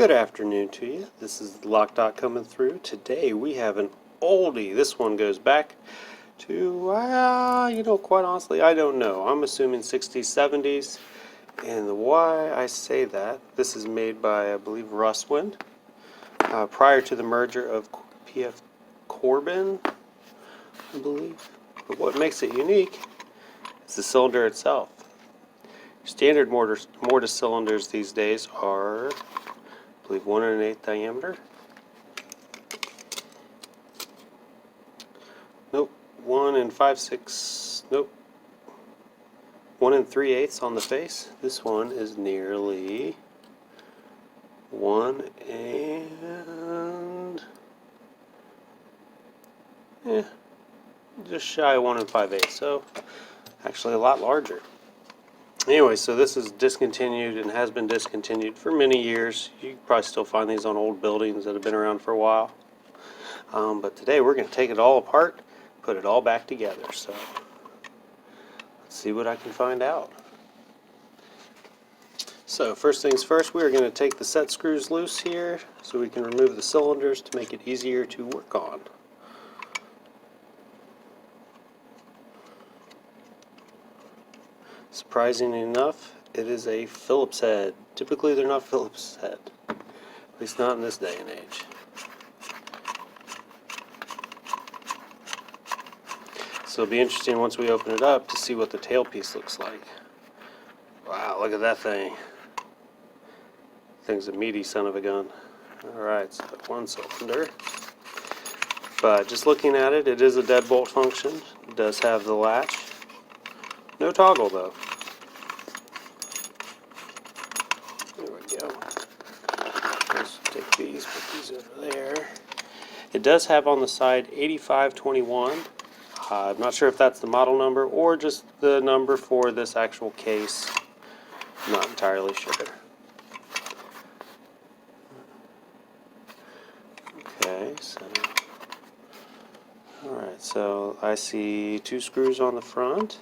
Good afternoon to you. This is the Lock Dot coming through. Today we have an oldie. This one goes back to, quite honestly, I don't know. I'm assuming 60s, 70s. And why I say that, this is made by, I believe, Russwin, prior to the merger of PF Corbin, I believe. But what makes it unique is the cylinder itself. Standard mortise cylinders these days are, I believe, 1 1/8 diameter. Nope, 1 5/6. Nope, 1 3/8 on the face. This one is nearly 1 and just shy of 1 5/8. So actually a lot larger. Anyway, so this is discontinued and has been discontinued for many years. You can probably still find these on old buildings that have been around for a while. But today we're going to take it all apart, put it all back together. So let's see what I can find out. So first things first, we are going to take the set screws loose here so we can remove the cylinders to make it easier to work on. Surprisingly enough, it is a Phillips head. Typically they're not Phillips head, at least not in this day and age. So it'll be interesting once we open it up to see what the tailpiece looks like. Wow, look at that thing. Thing's a meaty son of a gun. Alright, so one cylinder. But just looking at it, it is a deadbolt function. It does have the latch. No toggle though. There we go. Let's take these, put these over there. It does have on the side 8521. I'm not sure if that's the model number or just the number for this actual case. I'm not entirely sure. Okay, so alright, so I see 2 screws on the front.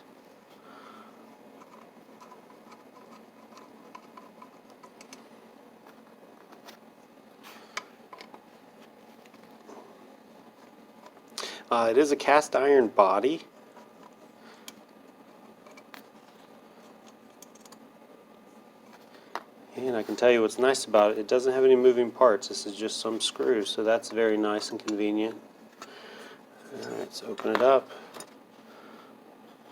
It is a cast iron body. And I can tell you what's nice about it, it doesn't have any moving parts. This is just some screws, so that's very nice and convenient. Alright, let's open it up.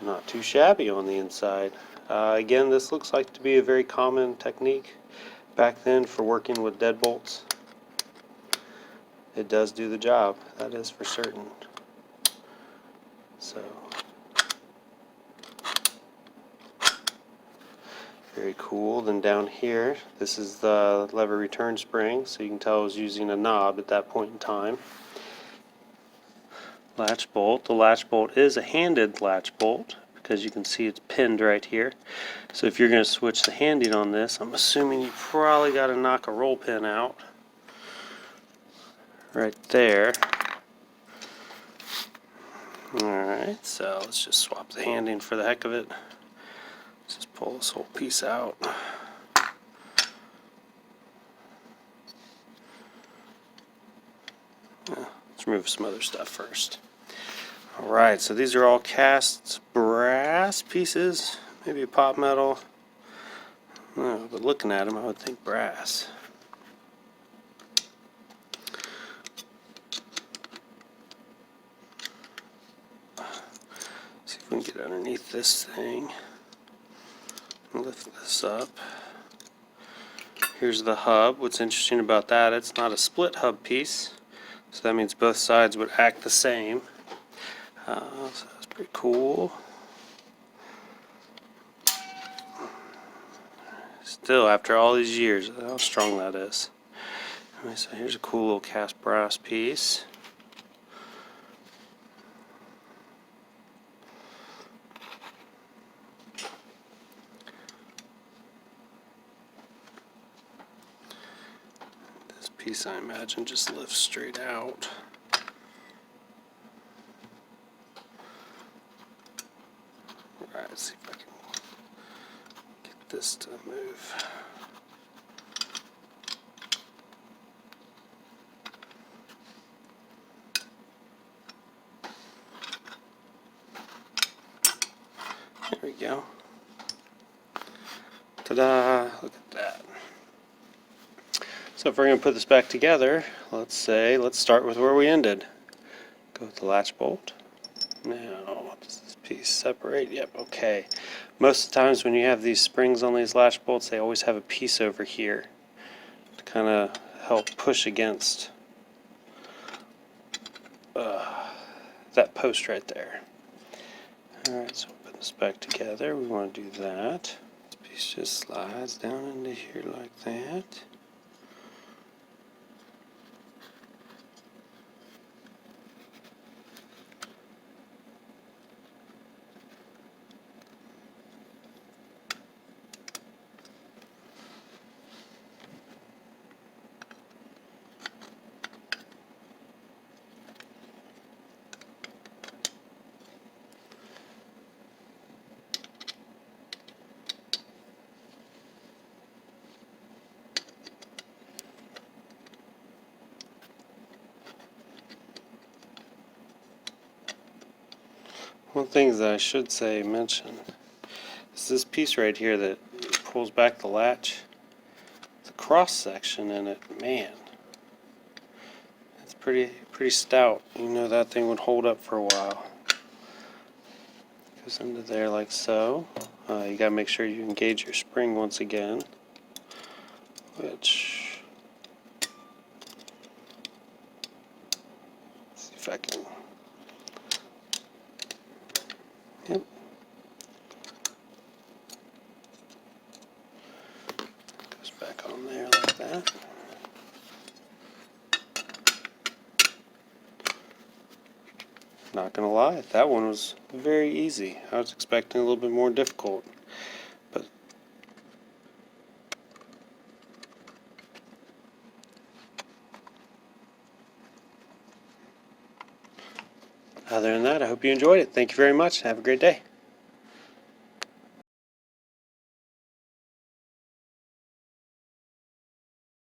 Not too shabby on the inside. Again, this looks like to be a very common technique back then for working with deadbolts. It does do the job, that is for certain. So, very cool. Then down here, this is the lever return spring, so you can tell I was using a knob at that point in time. Latch bolt. The latch bolt is a handed latch bolt because you can see it's pinned right here. So if you're going to switch the handing on this, I'm assuming you probably got to knock a roll pin out right there. Alright, so let's just swap the handing for the heck of it. Let's just pull this whole piece out. Let's remove some other stuff first. Alright, so these are all cast brass pieces, maybe a pot metal. No, but looking at them I would think brass. See if we can get underneath this thing. Lift this up. Here's the hub. What's interesting about that, it's not a split hub piece, so that means both sides would act the same. So that's pretty cool. Still, after all these years, how strong that is. Anyway, so here's a cool little cast brass piece. Piece, I imagine, just lifts straight out. Alright, let's see if I can get this to move. There we go. Ta-da! Look at that. So if we're going to put this back together, let's start with where we ended. Go with the latch bolt. Now, does this piece separate? Yep, okay. Most of the times when you have these springs on these latch bolts, they always have a piece over here to kind of help push against that post right there. Alright, so we'll put this back together. We want to do that. This piece just slides down into here like that. One thing that I should mention is this piece right here that pulls back the latch. The cross section in it, man, it's pretty stout. You know that thing would hold up for a while. Goes into there like so. You gotta make sure you engage your spring once again, which, let's see if I can. Yep. Goes back on there like that. Not gonna lie, that one was very easy. I was expecting a little bit more difficult. But other than that, I hope you enjoyed it. Thank you very much. Have a great day.